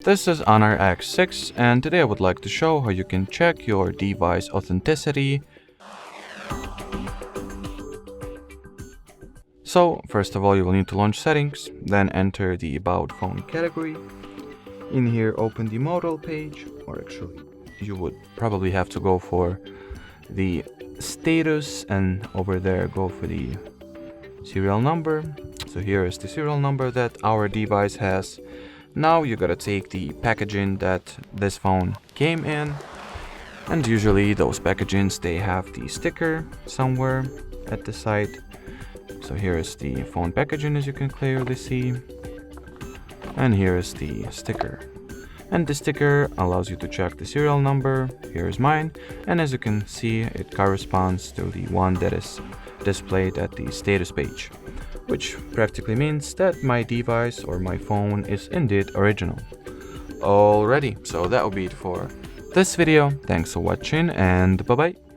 This is Honor X6, and today I would like to show how you can check your device authenticity. So first of all, you will need to launch settings, then enter the about phone category. In here, open the model page, or actually you would probably have to go for the status, and over there go for the serial number. So here is the serial number that our device has. Now you gotta take the packaging that this phone came in, and usually those packagings, they have the sticker somewhere at the side. So here is the phone packaging, as you can clearly see, and here is the sticker. And the sticker allows you to check the serial number. Here is mine, and as you can see, it corresponds to the one that is displayed at the status page, which practically means that my device or my phone is indeed original. Alrighty, so that will be it for this video. Thanks for watching, and bye bye.